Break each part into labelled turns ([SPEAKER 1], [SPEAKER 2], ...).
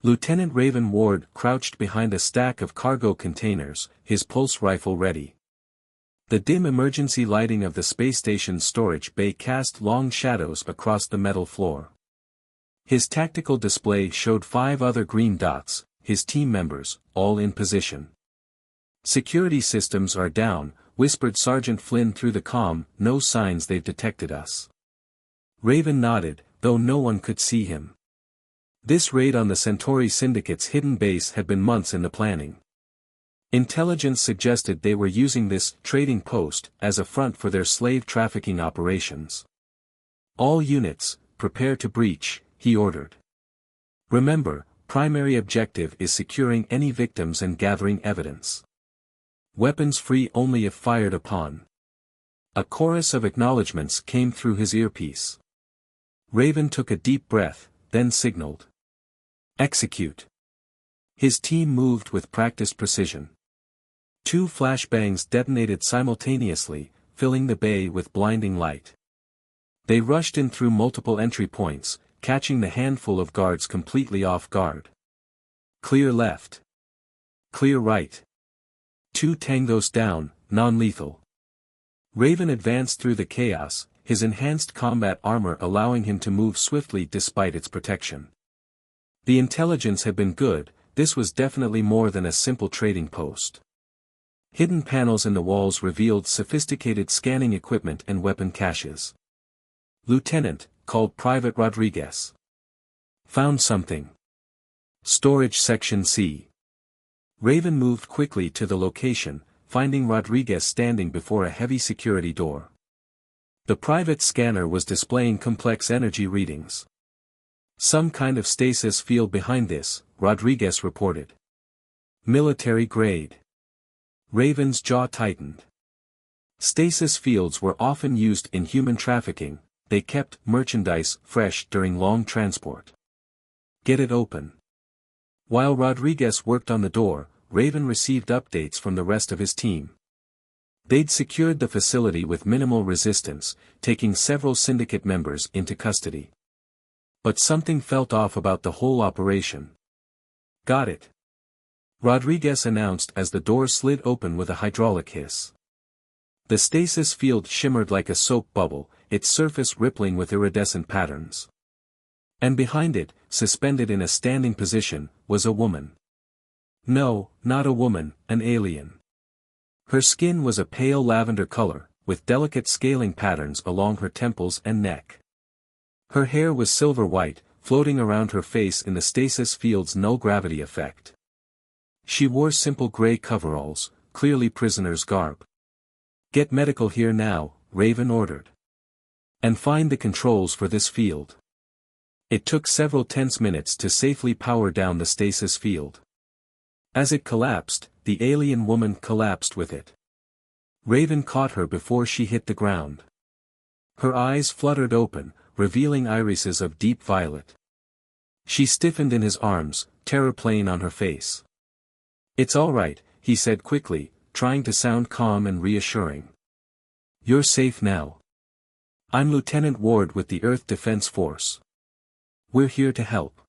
[SPEAKER 1] Lieutenant Raven Ward crouched behind a stack of cargo containers, his pulse rifle ready. The dim emergency lighting of the space station's storage bay cast long shadows across the metal floor. His tactical display showed 5 other green dots, his team members, all in position. "Security systems are down," whispered Sergeant Flynn through the comm, "no signs they've detected us." Raven nodded, though no one could see him. This raid on the Centauri Syndicate's hidden base had been months in the planning. Intelligence suggested they were using this trading post as a front for their slave trafficking operations. "All units, prepare to breach," he ordered. "Remember, primary objective is securing any victims and gathering evidence. Weapons free only if fired upon." A chorus of acknowledgments came through his earpiece. Raven took a deep breath, then signaled. "Execute." His team moved with practiced precision. 2 flashbangs detonated simultaneously, filling the bay with blinding light. They rushed in through multiple entry points, catching the handful of guards completely off guard. "Clear left. Clear right. 2 tangos down, non-lethal." Raven advanced through the chaos, his enhanced combat armor allowing him to move swiftly despite its protection. The intelligence had been good, this was definitely more than a simple trading post. Hidden panels in the walls revealed sophisticated scanning equipment and weapon caches. "Lieutenant," called Private Rodriguez. "Found something. Storage Section C." Raven moved quickly to the location, finding Rodriguez standing before a heavy security door. The private scanner was displaying complex energy readings. "Some kind of stasis field behind this," Rodriguez reported. "Military grade." Raven's jaw tightened. Stasis fields were often used in human trafficking, they kept merchandise fresh during long transport. "Get it open." While Rodriguez worked on the door, Raven received updates from the rest of his team. They'd secured the facility with minimal resistance, taking several syndicate members into custody. But something felt off about the whole operation. "Got it," Rodriguez announced as the door slid open with a hydraulic hiss. The stasis field shimmered like a soap bubble, its surface rippling with iridescent patterns. And behind it, suspended in a standing position, was a woman. No, not a woman, an alien. Her skin was a pale lavender color, with delicate scaling patterns along her temples and neck. Her hair was silver white, floating around her face in the stasis field's no-gravity effect. She wore simple gray coveralls, clearly prisoner's garb. "Get medical here now," Raven ordered. "And find the controls for this field." It took several tense minutes to safely power down the stasis field. As it collapsed, the alien woman collapsed with it. Raven caught her before she hit the ground. Her eyes fluttered open, revealing irises of deep violet. She stiffened in his arms, terror plain on her face. "It's all right," he said quickly, trying to sound calm and reassuring. "You're safe now. I'm Lieutenant Ward with the Earth Defense Force. We're here to help."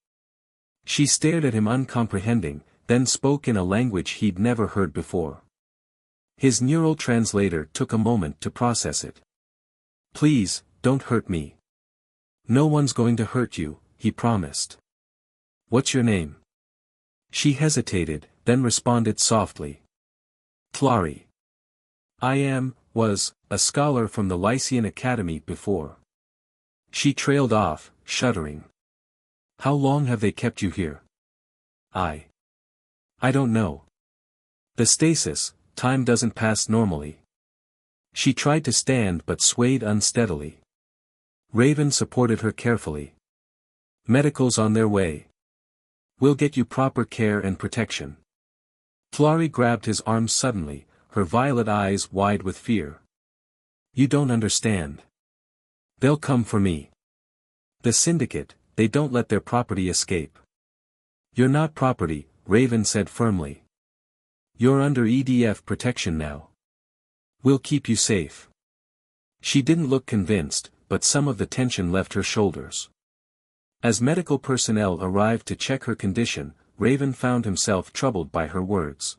[SPEAKER 1] She stared at him uncomprehending, then spoke in a language he'd never heard before. His neural translator took a moment to process it. "Please, don't hurt me." "No one's going to hurt you," he promised. "What's your name?" She hesitated, then responded softly. "Tlari. Was a scholar from the Lycian Academy before." She trailed off, shuddering. "How long have they kept you here?" I don't know. The stasis, time doesn't pass normally." She tried to stand but swayed unsteadily. Raven supported her carefully. "Medical's on their way. We'll get you proper care and protection." Tlari grabbed his arm suddenly, her violet eyes wide with fear. "You don't understand. They'll come for me. The Syndicate, they don't let their property escape." "You're not property," Raven said firmly. "You're under EDF protection now. We'll keep you safe." She didn't look convinced, but some of the tension left her shoulders. As medical personnel arrived to check her condition, Raven found himself troubled by her words.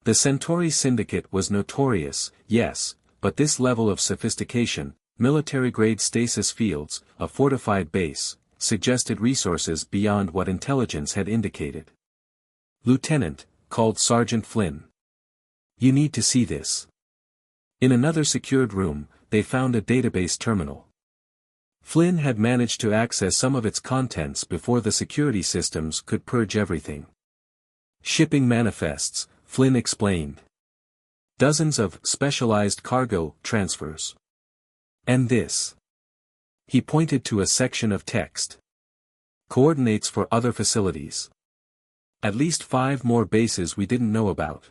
[SPEAKER 1] The Centauri Syndicate was notorious, yes, but this level of sophistication, military-grade stasis fields, a fortified base, suggested resources beyond what intelligence had indicated. "Lieutenant," called Sergeant Flynn. "You need to see this." In another secured room, they found a database terminal. Flynn had managed to access some of its contents before the security systems could purge everything. "Shipping manifests," Flynn explained. "Dozens of specialized cargo transfers. And this." He pointed to a section of text. "Coordinates for other facilities. At least 5 more bases we didn't know about."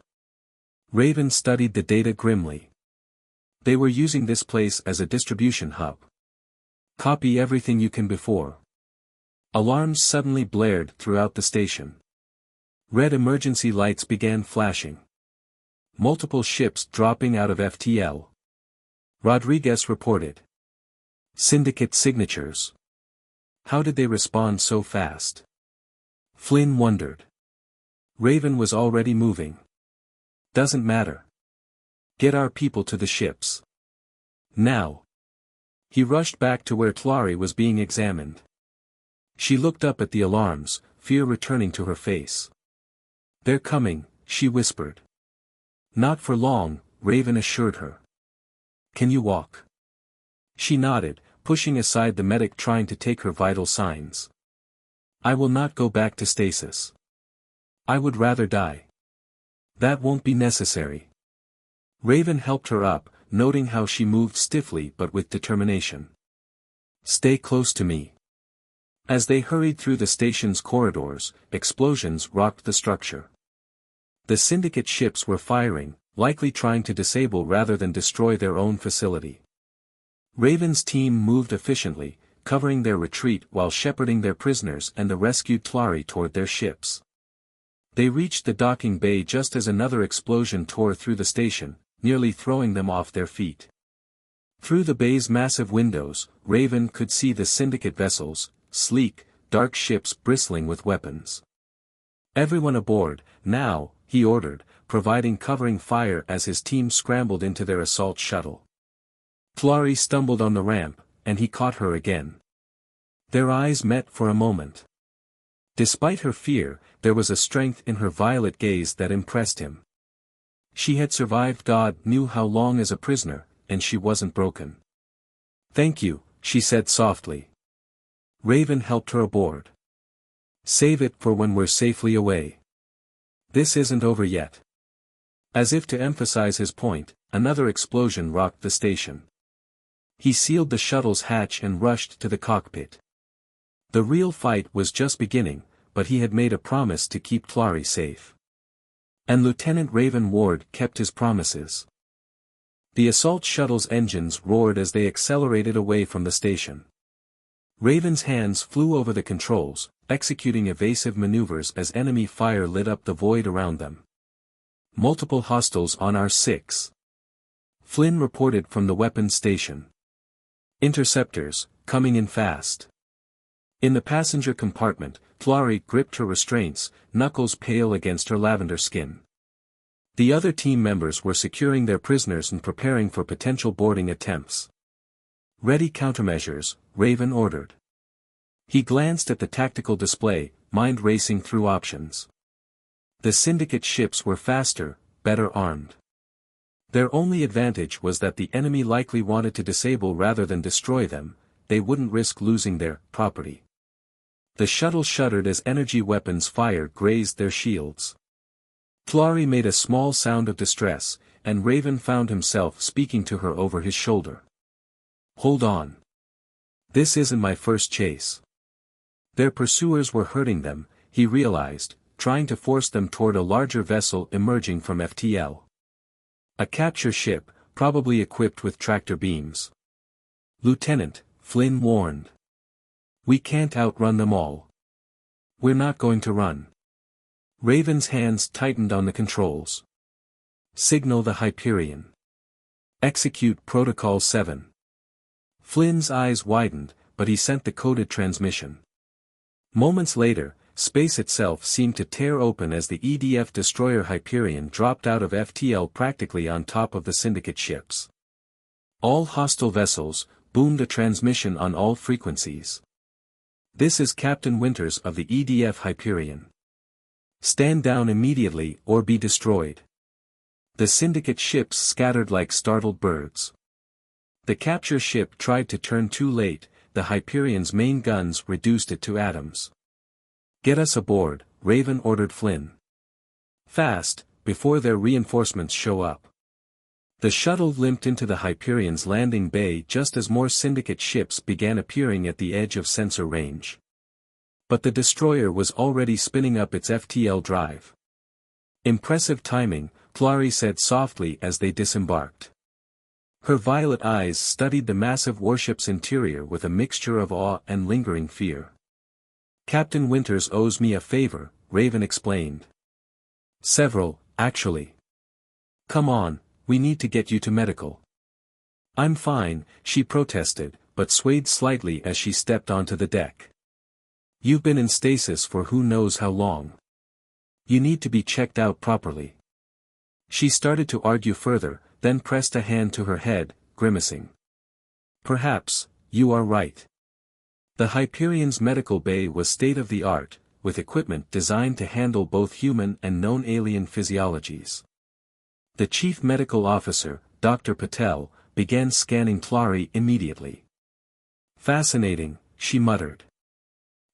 [SPEAKER 1] Raven studied the data grimly. They were using this place as a distribution hub. "Copy everything you can before." Alarms suddenly blared throughout the station. Red emergency lights began flashing. Multiple ships dropping out of FTL. Rodriguez reported. "Syndicate signatures. How did they respond so fast?" Flynn wondered. Raven was already moving. "Doesn't matter. Get our people to the ships. Now." He rushed back to where Tlari was being examined. She looked up at the alarms, fear returning to her face. "They're coming," she whispered. "Not for long," Raven assured her. "Can you walk?" She nodded, pushing aside the medic trying to take her vital signs. "I will not go back to stasis. I would rather die." "That won't be necessary." Raven helped her up, noting how she moved stiffly but with determination. "Stay close to me." As they hurried through the station's corridors, explosions rocked the structure. The Syndicate ships were firing, likely trying to disable rather than destroy their own facility. Raven's team moved efficiently, covering their retreat while shepherding their prisoners and the rescued Tlari toward their ships. They reached the docking bay just as another explosion tore through the station, nearly throwing them off their feet. Through the bay's massive windows, Raven could see the Syndicate vessels, sleek, dark ships bristling with weapons. "Everyone aboard, now," he ordered, providing covering fire as his team scrambled into their assault shuttle. Tlari stumbled on the ramp, and he caught her again. Their eyes met for a moment. Despite her fear, there was a strength in her violet gaze that impressed him. She had survived God knew how long as a prisoner, and she wasn't broken. "Thank you," she said softly. Raven helped her aboard. "Save it for when we're safely away. This isn't over yet." As if to emphasize his point, another explosion rocked the station. He sealed the shuttle's hatch and rushed to the cockpit. The real fight was just beginning, but he had made a promise to keep Tlari safe. And Lieutenant Raven Ward kept his promises. The assault shuttle's engines roared as they accelerated away from the station. Raven's hands flew over the controls, executing evasive maneuvers as enemy fire lit up the void around them. "Multiple hostiles on R6. Flynn reported from the weapons station. "Interceptors, coming in fast." In the passenger compartment, Tlari gripped her restraints, knuckles pale against her lavender skin. The other team members were securing their prisoners and preparing for potential boarding attempts. "Ready countermeasures," Raven ordered. He glanced at the tactical display, mind racing through options. The Syndicate ships were faster, better armed. Their only advantage was that the enemy likely wanted to disable rather than destroy them, they wouldn't risk losing their property. The shuttle shuddered as energy weapons fire grazed their shields. Tlari made a small sound of distress, and Raven found himself speaking to her over his shoulder. "Hold on. This isn't my first chase." Their pursuers were hurting them, he realized, trying to force them toward a larger vessel emerging from FTL. A capture ship, probably equipped with tractor beams. "Lieutenant," Flynn warned. "We can't outrun them all. We're not going to run." Raven's hands tightened on the controls. "Signal the Hyperion. Execute Protocol 7. Flynn's eyes widened, but he sent the coded transmission. Moments later, space itself seemed to tear open as the EDF destroyer Hyperion dropped out of FTL practically on top of the Syndicate ships. All hostile vessels, boomed a transmission on all frequencies. "This is Captain Winters of the EDF Hyperion. Stand down immediately or be destroyed." The Syndicate ships scattered like startled birds. The capture ship tried to turn too late, the Hyperion's main guns reduced it to atoms. "Get us aboard," Raven ordered Flynn. "Fast, before their reinforcements show up." The shuttle limped into the Hyperion's landing bay just as more Syndicate ships began appearing at the edge of sensor range. But the destroyer was already spinning up its FTL drive. "Impressive timing," Clary said softly as they disembarked. Her violet eyes studied the massive warship's interior with a mixture of awe and lingering fear. "Captain Winters owes me a favor," Raven explained. "Several, actually. Come on, we need to get you to medical." "I'm fine," she protested, but swayed slightly as she stepped onto the deck. "You've been in stasis for who knows how long. You need to be checked out properly." She started to argue further, then pressed a hand to her head, grimacing. "Perhaps, you are right." The Hyperion's medical bay was state-of-the-art, with equipment designed to handle both human and known alien physiologies. The chief medical officer, Dr. Patel, began scanning Clary immediately. "Fascinating," she muttered.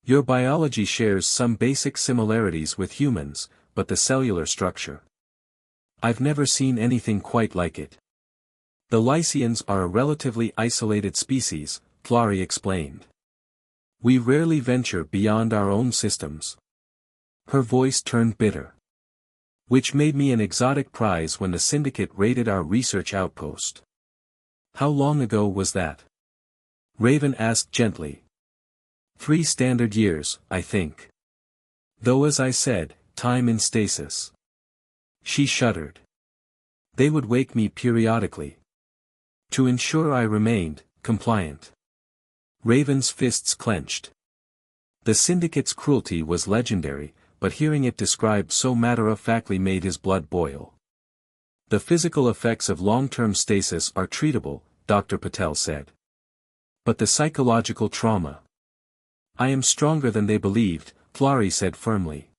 [SPEAKER 1] "Your biology shares some basic similarities with humans, but the cellular structure. I've never seen anything quite like it." "The Lycians are a relatively isolated species," Clary explained. "We rarely venture beyond our own systems." Her voice turned bitter. "Which made me an exotic prize when the Syndicate raided our research outpost." "How long ago was that?" Raven asked gently. 3 standard years, I think. Though as I said, time in stasis." She shuddered. "They would wake me periodically. To ensure I remained compliant." Raven's fists clenched. The Syndicate's cruelty was legendary, but hearing it described so matter-of-factly made his blood boil. "The physical effects of long-term stasis are treatable," Dr. Patel said. "But the psychological trauma—" "I am stronger than they believed," Clary said firmly.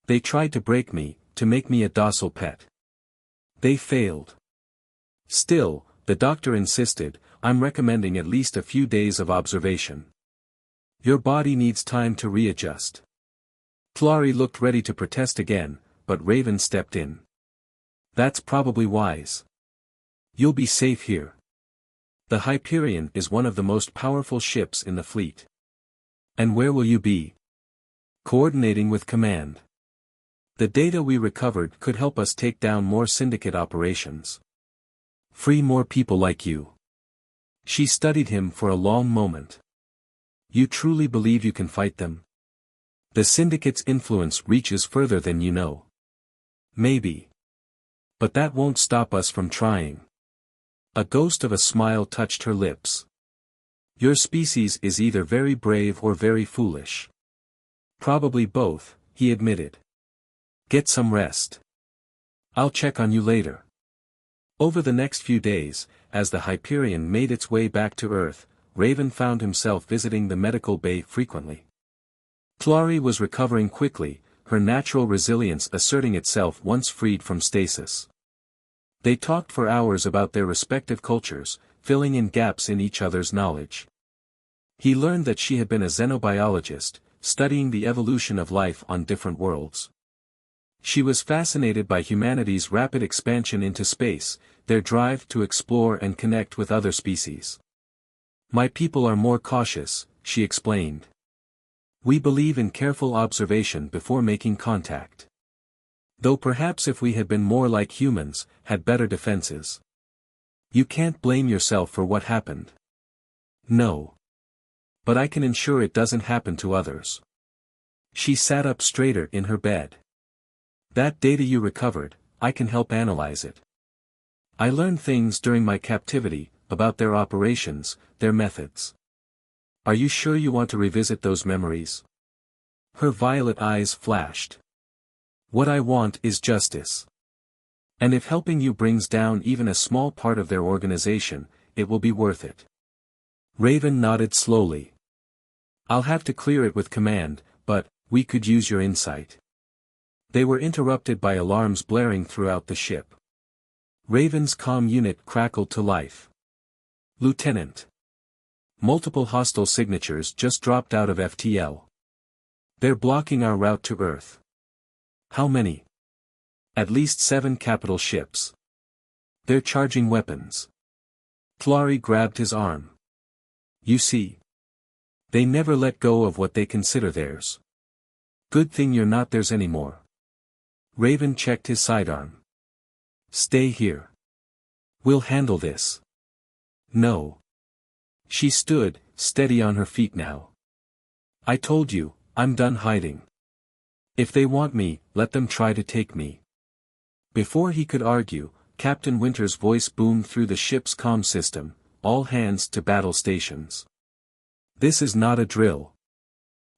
[SPEAKER 1] "They tried to break me, to make me a docile pet. They failed. Still, the doctor insisted, I'm recommending at least a few days of observation. Your body needs time to readjust." Clary looked ready to protest again, but Raven stepped in. "That's probably wise. You'll be safe here. The Hyperion is one of the most powerful ships in the fleet." "And where will you be?" "Coordinating with command. The data we recovered could help us take down more Syndicate operations. Free more people like you." She studied him for a long moment. "You truly believe you can fight them? The Syndicate's influence reaches further than you know." "Maybe. But that won't stop us from trying." A ghost of a smile touched her lips. "Your species is either very brave or very foolish." "Probably both," he admitted. "Get some rest. I'll check on you later." Over the next few days, as the Hyperion made its way back to Earth, Raven found himself visiting the medical bay frequently. Clary was recovering quickly, her natural resilience asserting itself once freed from stasis. They talked for hours about their respective cultures, filling in gaps in each other's knowledge. He learned that she had been a xenobiologist, studying the evolution of life on different worlds. She was fascinated by humanity's rapid expansion into space, their drive to explore and connect with other species. "My people are more cautious," she explained. "We believe in careful observation before making contact. Though perhaps if we had been more like humans, had better defenses. You can't blame yourself for what happened." "No. But I can ensure it doesn't happen to others." She sat up straighter in her bed. "That data you recovered, I can help analyze it. I learned things during my captivity, about their operations, their methods. Are you sure you want to revisit those memories?" Her violet eyes flashed. What I want is justice. And if helping you brings down even a small part of their organization, it will be worth it. Raven nodded slowly. I'll have to clear it with command, but we could use your insight. They were interrupted by alarms blaring throughout the ship. Raven's comm unit crackled to life. Lieutenant. Multiple hostile signatures just dropped out of FTL. They're blocking our route to Earth. How many? At least 7 capital ships. They're charging weapons. Flari grabbed his arm. You see. They never let go of what they consider theirs. Good thing you're not theirs anymore. Raven checked his sidearm. Stay here. We'll handle this. No. She stood, steady on her feet now. I told you, I'm done hiding. If they want me, let them try to take me. Before he could argue, Captain Winter's voice boomed through the ship's comm system, all hands to battle stations. This is not a drill.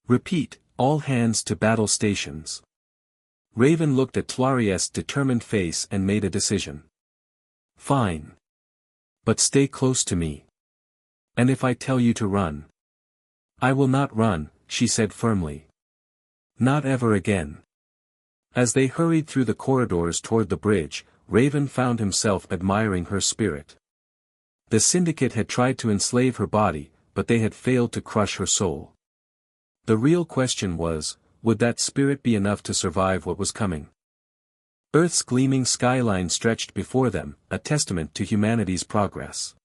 [SPEAKER 1] Repeat, all hands to battle stations. Raven looked at Flari's determined face and made a decision. Fine. But stay close to me. And if I tell you to run? I will not run, she said firmly. Not ever again. As they hurried through the corridors toward the bridge, Raven found himself admiring her spirit. The Syndicate had tried to enslave her body, but they had failed to crush her soul. The real question was, would that spirit be enough to survive what was coming? Earth's gleaming skyline stretched before them, a testament to humanity's progress.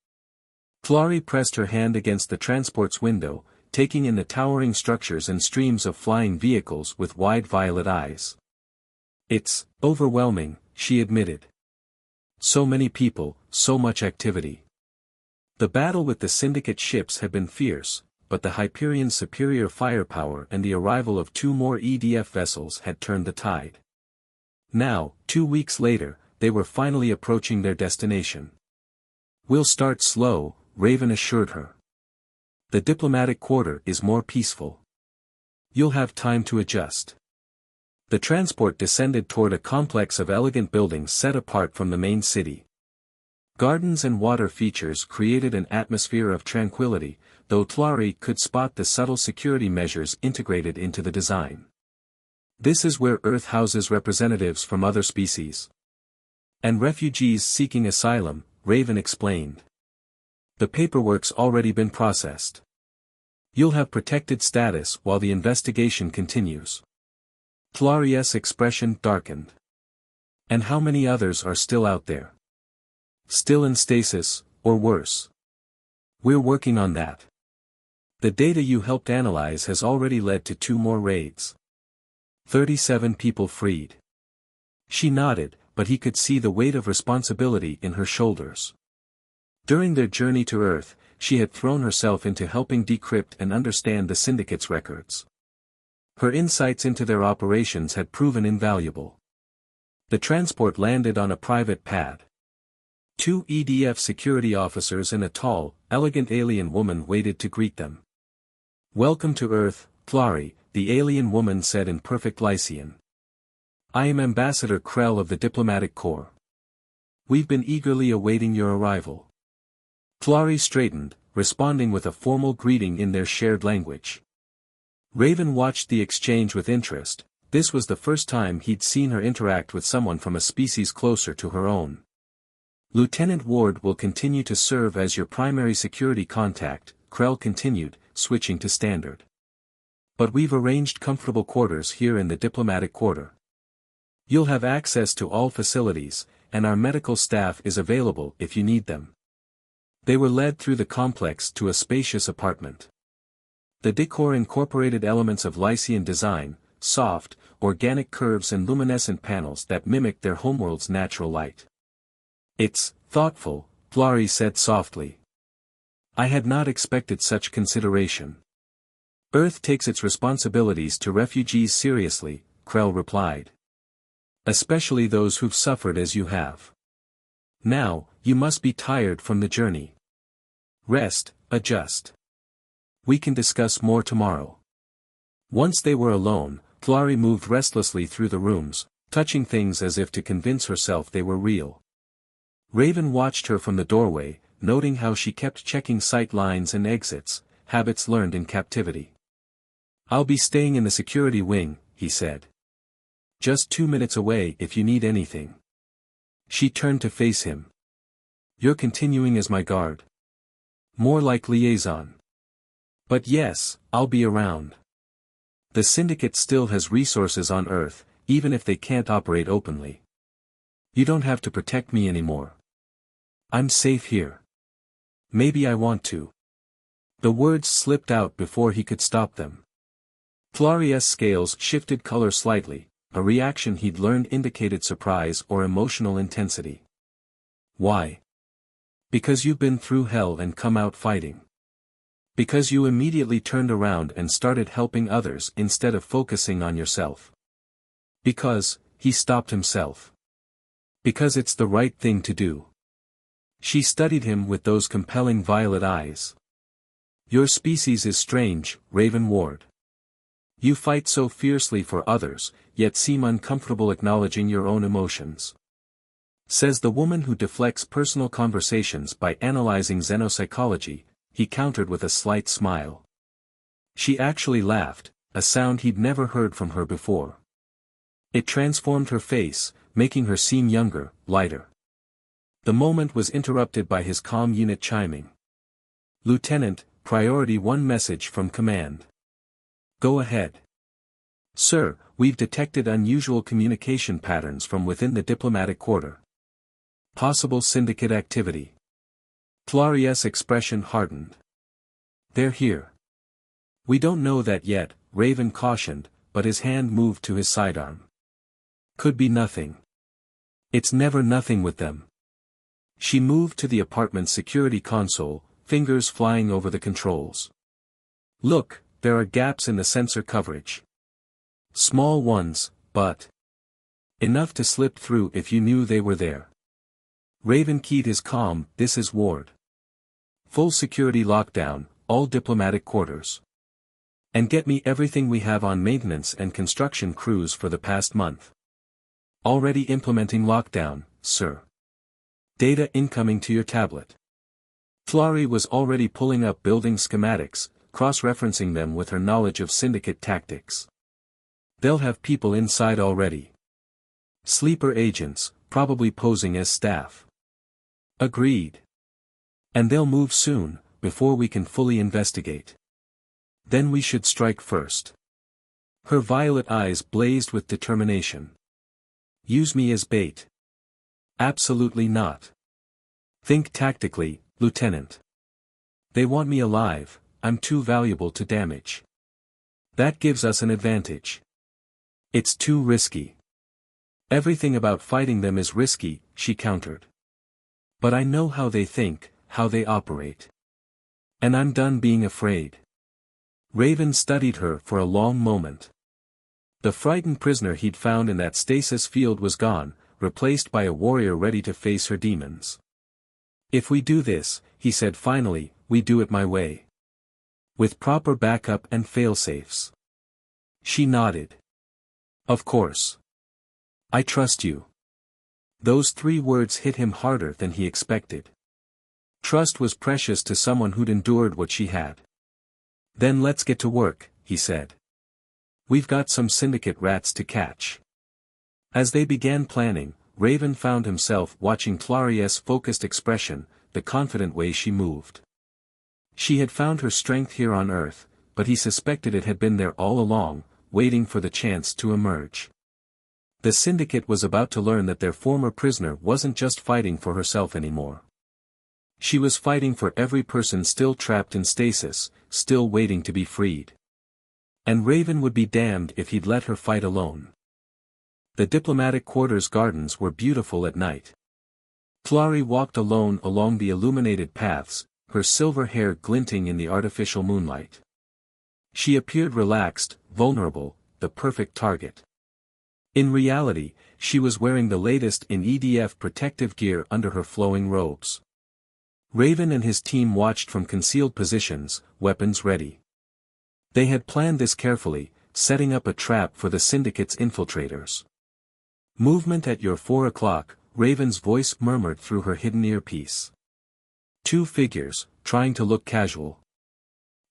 [SPEAKER 1] Flari pressed her hand against the transport's window, taking in the towering structures and streams of flying vehicles with wide violet eyes. It's overwhelming, she admitted. So many people, so much activity. The battle with the Syndicate ships had been fierce, but the Hyperion's superior firepower and the arrival of 2 more EDF vessels had turned the tide. Now, 2 weeks later, they were finally approaching their destination. We'll start slow, Raven assured her. The diplomatic quarter is more peaceful. You'll have time to adjust. The transport descended toward a complex of elegant buildings set apart from the main city. Gardens and water features created an atmosphere of tranquility, though Flari could spot the subtle security measures integrated into the design. This is where Earth houses representatives from other species. And refugees seeking asylum, Raven explained. The paperwork's already been processed. You'll have protected status while the investigation continues. Flari's expression darkened. And how many others are still out there? Still in stasis, or worse? We're working on that. The data you helped analyze has already led to 2 more raids. 37 people freed. She nodded, but he could see the weight of responsibility in her shoulders. During their journey to Earth, she had thrown herself into helping decrypt and understand the Syndicate's records. Her insights into their operations had proven invaluable. The transport landed on a private pad. 2 EDF security officers and a tall, elegant alien woman waited to greet them. Welcome to Earth, Flari, the alien woman said in perfect Lycian. I am Ambassador Krell of the Diplomatic Corps. We've been eagerly awaiting your arrival. Flari straightened, responding with a formal greeting in their shared language. Raven watched the exchange with interest. This was the first time he'd seen her interact with someone from a species closer to her own. Lieutenant Ward will continue to serve as your primary security contact, Krell continued, switching to standard. But we've arranged comfortable quarters here in the diplomatic quarter. You'll have access to all facilities, and our medical staff is available if you need them. They were led through the complex to a spacious apartment. The decor incorporated elements of Lycian design, soft, organic curves and luminescent panels that mimicked their homeworld's natural light. It's thoughtful, Flari said softly. I had not expected such consideration. Earth takes its responsibilities to refugees seriously, Krell replied. Especially those who've suffered as you have. Now, you must be tired from the journey. Rest, adjust. We can discuss more tomorrow. Once they were alone, Flari moved restlessly through the rooms, touching things as if to convince herself they were real. Raven watched her from the doorway, noting how she kept checking sight lines and exits, habits learned in captivity. "I'll be staying in the security wing," he said. "Just 2 minutes away if you need anything." She turned to face him. "You're continuing as my guard?" "More like liaison. But yes, I'll be around. The Syndicate still has resources on Earth, even if they can't operate openly. You don't have to protect me anymore. I'm safe here. Maybe I want to." The words slipped out before he could stop them. Flari's scales shifted color slightly, a reaction he'd learned indicated surprise or emotional intensity. "Why?" "Because you've been through hell and come out fighting. Because you immediately turned around and started helping others instead of focusing on yourself. Because," he stopped himself. "Because it's the right thing to do." She studied him with those compelling violet eyes. "Your species is strange, Raven Ward. You fight so fiercely for others, yet seem uncomfortable acknowledging your own emotions. Says the woman who deflects personal conversations by analyzing xenopsychology," he countered with a slight smile. She actually laughed, a sound he'd never heard from her before. It transformed her face, making her seem younger, lighter. The moment was interrupted by his comm unit chiming. "Lieutenant, Priority 1 message from command." "Go ahead." "Sir, we've detected unusual communication patterns from within the diplomatic quarter. Possible Syndicate activity." Flari's expression hardened. "They're here." "We don't know that yet," Raven cautioned, but his hand moved to his sidearm. "Could be nothing." "It's never nothing with them." She moved to the apartment's security console, fingers flying over the controls. "Look, there are gaps in the sensor coverage. Small ones, but enough to slip through if you knew they were there." Raven keyed his comm. "This is Ward. Full security lockdown, all diplomatic quarters. And get me everything we have on maintenance and construction crews for the past month." "Already implementing lockdown, sir. Data incoming to your tablet." Flari was already pulling up building schematics, cross-referencing them with her knowledge of Syndicate tactics. "They'll have people inside already. Sleeper agents, probably posing as staff." "Agreed. And they'll move soon, before we can fully investigate. Then we should strike first." Her violet eyes blazed with determination. "Use me as bait." "Absolutely not. Think tactically, Lieutenant. They want me alive, I'm too valuable to damage. That gives us an advantage. It's too risky." "Everything about fighting them is risky," she countered. "But I know how they think, how they operate. And I'm done being afraid." Raven studied her for a long moment. The frightened prisoner he'd found in that stasis field was gone, replaced by a warrior ready to face her demons. "If we do this," he said finally, "we do it my way. With proper backup and failsafes." She nodded. "Of course. I trust you." Those 3 words hit him harder than he expected. Trust was precious to someone who'd endured what she had. "Then let's get to work," he said. "We've got some Syndicate rats to catch." As they began planning, Raven found himself watching Flari's focused expression, the confident way she moved. She had found her strength here on Earth, but he suspected it had been there all along, waiting for the chance to emerge. The Syndicate was about to learn that their former prisoner wasn't just fighting for herself anymore. She was fighting for every person still trapped in stasis, still waiting to be freed. And Raven would be damned if he'd let her fight alone. The diplomatic quarters gardens were beautiful at night. Flari walked alone along the illuminated paths, her silver hair glinting in the artificial moonlight. She appeared relaxed, vulnerable, the perfect target. In reality, she was wearing the latest in EDF protective gear under her flowing robes. Raven and his team watched from concealed positions, weapons ready. They had planned this carefully, setting up a trap for the Syndicate's infiltrators. Movement at your 4 o'clock, Raven's voice murmured through her hidden earpiece. 2 figures, trying to look casual.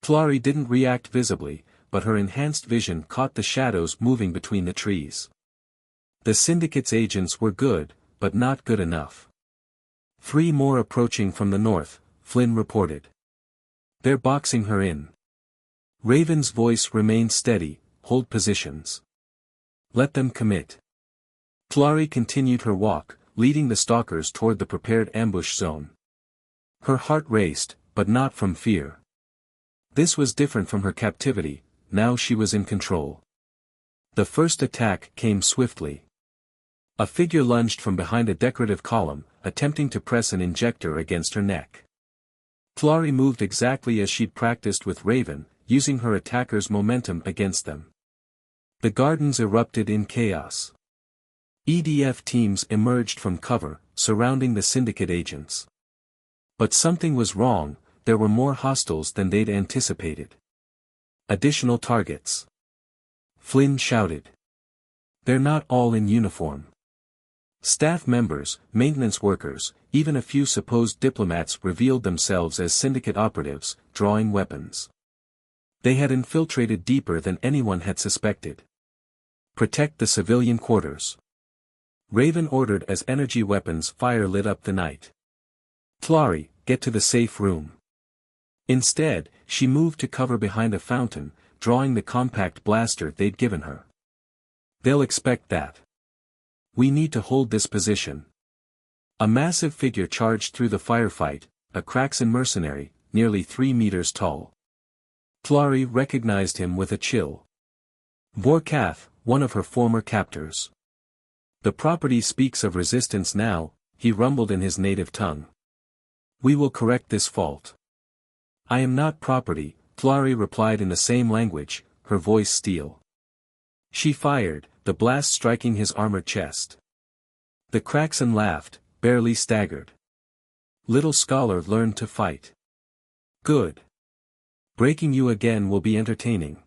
[SPEAKER 1] Flari didn't react visibly, but her enhanced vision caught the shadows moving between the trees. The Syndicate's agents were good, but not good enough. 3 more approaching from the north, Flynn reported. They're boxing her in. Raven's voice remained steady, hold positions. Let them commit. Flari continued her walk, leading the stalkers toward the prepared ambush zone. Her heart raced, but not from fear. This was different from her captivity, now she was in control. The first attack came swiftly. A figure lunged from behind a decorative column, attempting to press an injector against her neck. Flari moved exactly as she'd practiced with Raven, using her attacker's momentum against them. The gardens erupted in chaos. EDF teams emerged from cover, surrounding the Syndicate agents. But something was wrong, there were more hostiles than they'd anticipated. Additional targets. Flynn shouted. They're not all in uniform. Staff members, maintenance workers, even a few supposed diplomats revealed themselves as Syndicate operatives, drawing weapons. They had infiltrated deeper than anyone had suspected. Protect the civilian quarters. Raven ordered as energy weapons fire lit up the night. Flari, get to the safe room. Instead, she moved to cover behind a fountain, drawing the compact blaster they'd given her. They'll expect that. We need to hold this position. A massive figure charged through the firefight, a Kraxan mercenary, nearly 3 meters tall. Flari recognized him with a chill. Vorkath, one of her former captors. The property speaks of resistance now, he rumbled in his native tongue. We will correct this fault. I am not property, Flari replied in the same language, her voice steel. She fired, the blast striking his armored chest. The Kraxan laughed, barely staggered. Little scholar learned to fight. Good. Breaking you again will be entertaining.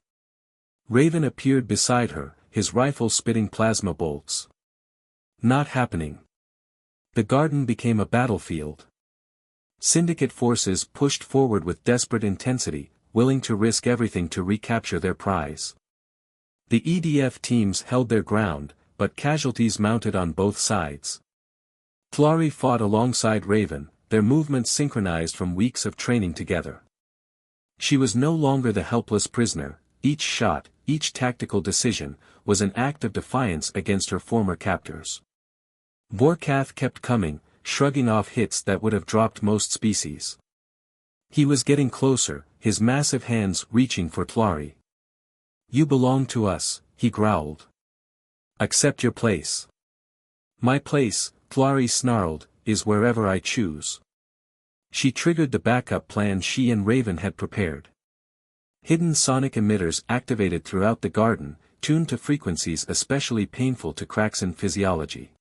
[SPEAKER 1] Raven appeared beside her, his rifle spitting plasma bolts. Not happening. The garden became a battlefield. Syndicate forces pushed forward with desperate intensity, willing to risk everything to recapture their prize. The EDF teams held their ground, but casualties mounted on both sides. Flari fought alongside Raven, their movements synchronized from weeks of training together. She was no longer the helpless prisoner, each shot, each tactical decision, was an act of defiance against her former captors. Vorkath kept coming, shrugging off hits that would have dropped most species. He was getting closer, his massive hands reaching for Flari. You belong to us, he growled. Accept your place. My place, Flari snarled, is wherever I choose. She triggered the backup plan she and Raven had prepared. Hidden sonic emitters activated throughout the garden, tuned to frequencies especially painful to Kraxan physiology.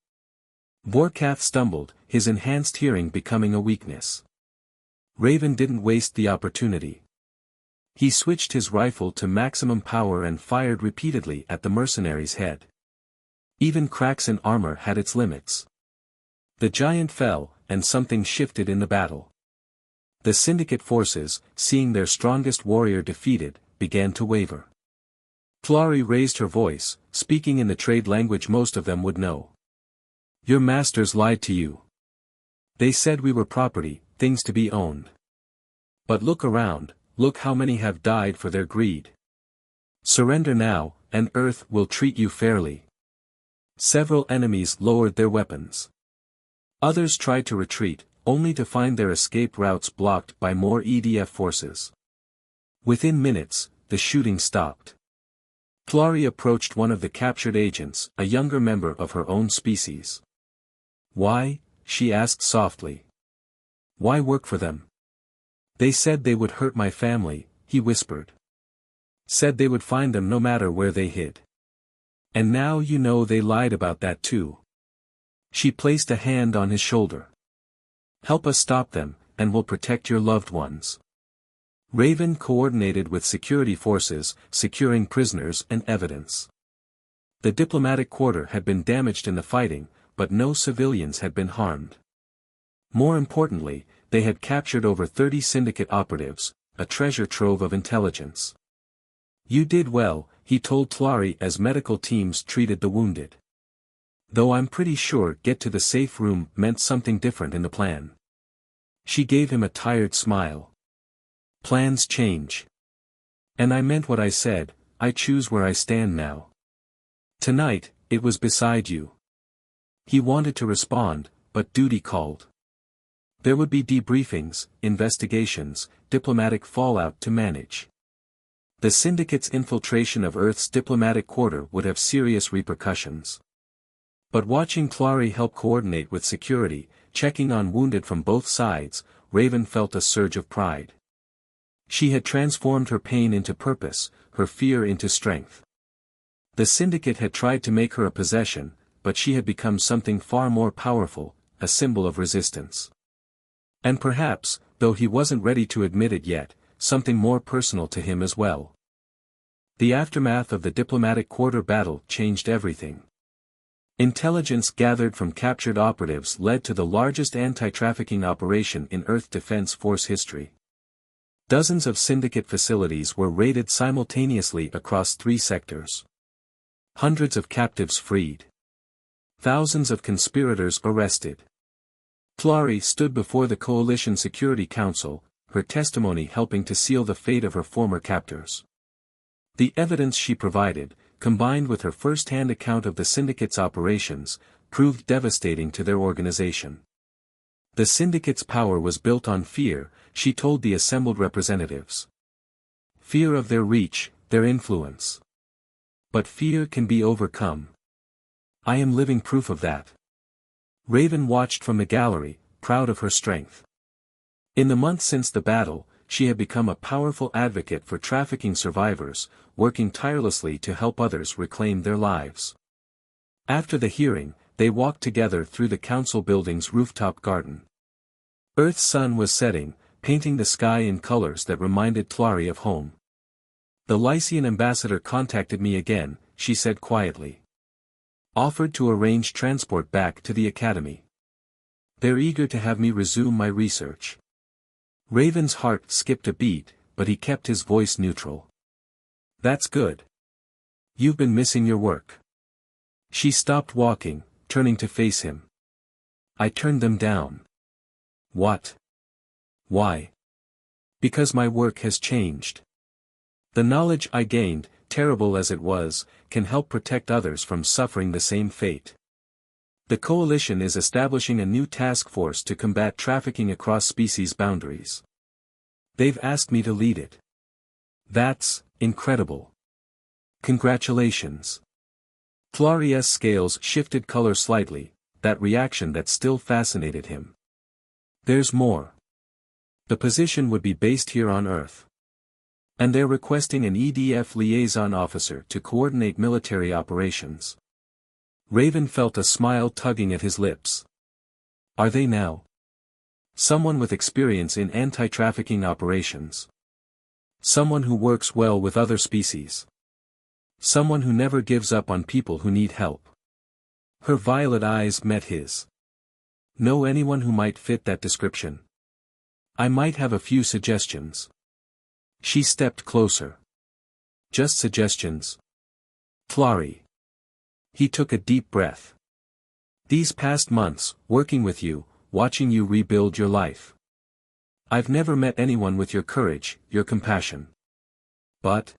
[SPEAKER 1] Vorkath stumbled, his enhanced hearing becoming a weakness. Raven didn't waste the opportunity. He switched his rifle to maximum power and fired repeatedly at the mercenary's head. Even Kraxan armor had its limits. The giant fell, and something shifted in the battle. The Syndicate forces, seeing their strongest warrior defeated, began to waver. Flari raised her voice, speaking in the trade language most of them would know. Your masters lied to you. They said we were property, things to be owned. But look around, look how many have died for their greed. Surrender now, and Earth will treat you fairly. Several enemies lowered their weapons. Others tried to retreat, only to find their escape routes blocked by more EDF forces. Within minutes, the shooting stopped. Flari approached one of the captured agents, a younger member of her own species. Why? She asked softly. Why work for them? They said they would hurt my family, he whispered. Said they would find them no matter where they hid. And now you know they lied about that too. She placed a hand on his shoulder. Help us stop them, and we'll protect your loved ones. Raven coordinated with security forces, securing prisoners and evidence. The diplomatic quarter had been damaged in the fighting, but no civilians had been harmed. More importantly, they had captured over 30 syndicate operatives, a treasure trove of intelligence. "You did well," he told Tlari as medical teams treated the wounded. "Though I'm pretty sure get to the safe room meant something different in the plan." She gave him a tired smile. "Plans change. And I meant what I said, I choose where I stand now. Tonight, it was beside you." He wanted to respond, but duty called. There would be debriefings, investigations, diplomatic fallout to manage. The syndicate's infiltration of Earth's diplomatic quarter would have serious repercussions. But watching Tlari help coordinate with security, checking on wounded from both sides, Raven felt a surge of pride. She had transformed her pain into purpose, her fear into strength. The syndicate had tried to make her a possession, but she had become something far more powerful, a symbol of resistance. And perhaps, though he wasn't ready to admit it yet, something more personal to him as well. The aftermath of the diplomatic quarter battle changed everything. Intelligence gathered from captured operatives led to the largest anti-trafficking operation in Earth Defense Force history. Dozens of syndicate facilities were raided simultaneously across 3 sectors. Hundreds of captives freed. Thousands of conspirators arrested. Tlari stood before the Coalition Security Council, her testimony helping to seal the fate of her former captors. The evidence she provided, combined with her first-hand account of the syndicate's operations, proved devastating to their organization. The syndicate's power was built on fear, she told the assembled representatives. Fear of their reach, their influence. But fear can be overcome. I am living proof of that. Raven watched from the gallery, proud of her strength. In the months since the battle, she had become a powerful advocate for trafficking survivors, working tirelessly to help others reclaim their lives. After the hearing, they walked together through the council building's rooftop garden. Earth's sun was setting, painting the sky in colors that reminded Tlari of home. "The Lycian ambassador contacted me again," she said quietly. "Offered to arrange transport back to the academy. They're eager to have me resume my research." Raven's heart skipped a beat, but he kept his voice neutral. "That's good. You've been missing your work." She stopped walking, turning to face him. "I turned them down." "What? Why?" "Because my work has changed. The knowledge I gained, terrible as it was, can help protect others from suffering the same fate. The Coalition is establishing a new task force to combat trafficking across species boundaries. They've asked me to lead it. That's incredible. Congratulations." Tlari's scales shifted color slightly, that reaction that still fascinated him. "There's more. The position would be based here on Earth. And they're requesting an EDF liaison officer to coordinate military operations." Raven felt a smile tugging at his lips. "Are they now?" "Someone with experience in anti-trafficking operations. Someone who works well with other species. Someone who never gives up on people who need help." Her violet eyes met his. "Know anyone who might fit that description? I might have a few suggestions." She stepped closer. "Just suggestions?" "Tlari." He took a deep breath. "These past months, working with you, watching you rebuild your life. I've never met anyone with your courage, your compassion. But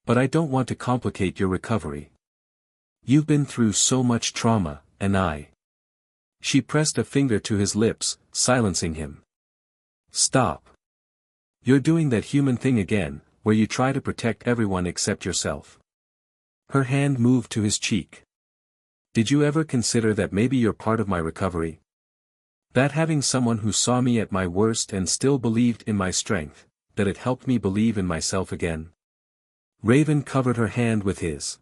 [SPEAKER 1] I don't want to complicate your recovery. You've been through so much trauma, and I." She pressed a finger to his lips, silencing him. "Stop. You're doing that human thing again, where you try to protect everyone except yourself." Her hand moved to his cheek. "Did you ever consider that maybe you're part of my recovery? That having someone who saw me at my worst and still believed in my strength, that it helped me believe in myself again?" Raven covered her hand with his.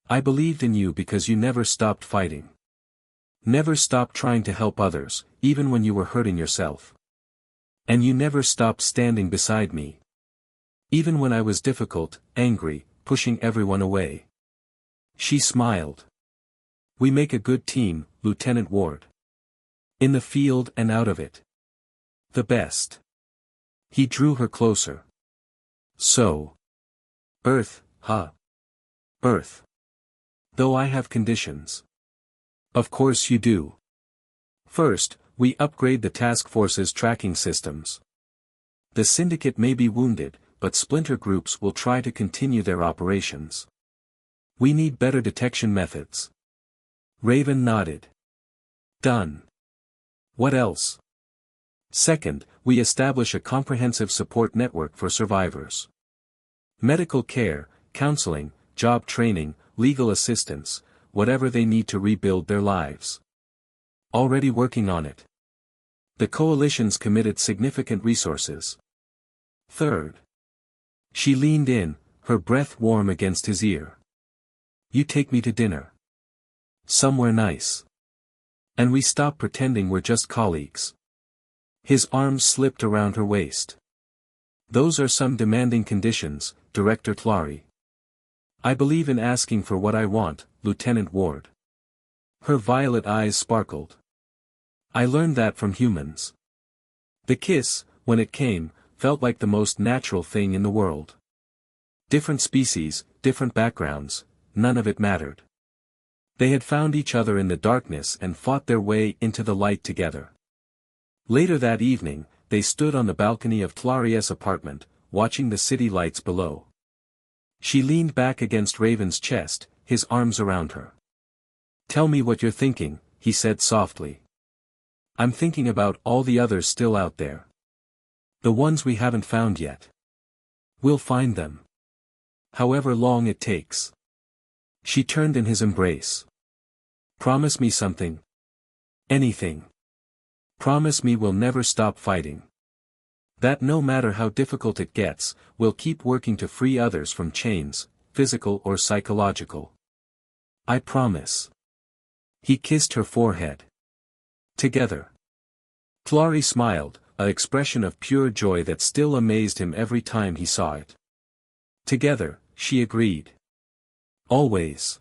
[SPEAKER 1] "I believed in you because you never stopped fighting. Never stopped trying to help others, even when you were hurting yourself. And you never stopped standing beside me. Even when I was difficult, angry, pushing everyone away. She smiled. We make a good team, Lieutenant Ward. In the field and out of it. The best. He drew her closer. So. Earth, huh? Earth. Though I have conditions. Of course you do. First, we upgrade the task force's tracking systems. The syndicate may be wounded, but splinter groups will try to continue their operations. We need better detection methods. Raven nodded. Done. What else? Second, we establish a comprehensive support network for survivors. Medical care, counseling, job training, legal assistance, whatever they need to rebuild their lives. Already working on it. The coalition's committed significant resources. Third. She leaned in, her breath warm against his ear. You take me to dinner. Somewhere nice. And we stop pretending we're just colleagues. His arms slipped around her waist. Those are some demanding conditions, Director Tlari. I believe in asking for what I want, Lieutenant Ward. Her violet eyes sparkled. I learned that from humans. The kiss, when it came, felt like the most natural thing in the world. Different species, different backgrounds, none of it mattered. They had found each other in the darkness and fought their way into the light together. Later that evening, they stood on the balcony of Tlari's apartment, watching the city lights below. She leaned back against Raven's chest, his arms around her. Tell me what you're thinking, he said softly. I'm thinking about all the others still out there. The ones we haven't found yet. We'll find them. However long it takes. She turned in his embrace. Promise me something. Anything. Promise me we'll never stop fighting. That no matter how difficult it gets, we'll keep working to free others from chains, physical or psychological. I promise. He kissed her forehead. Together. Tlari smiled, an expression of pure joy that still amazed him every time he saw it. Together, she agreed. Always.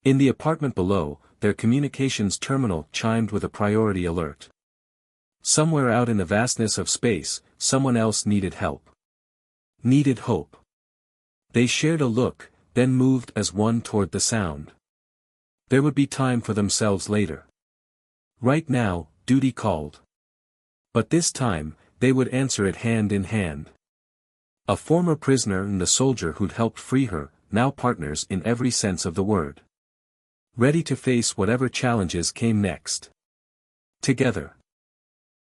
[SPEAKER 1] In the apartment below, their communications terminal chimed with a priority alert. Somewhere out in the vastness of space, someone else needed help. Needed hope. They shared a look, then moved as one toward the sound. There would be time for themselves later. Right now, duty called. But this time, they would answer it hand in hand. A former prisoner and the soldier who'd helped free her, now partners in every sense of the word. Ready to face whatever challenges came next. Together.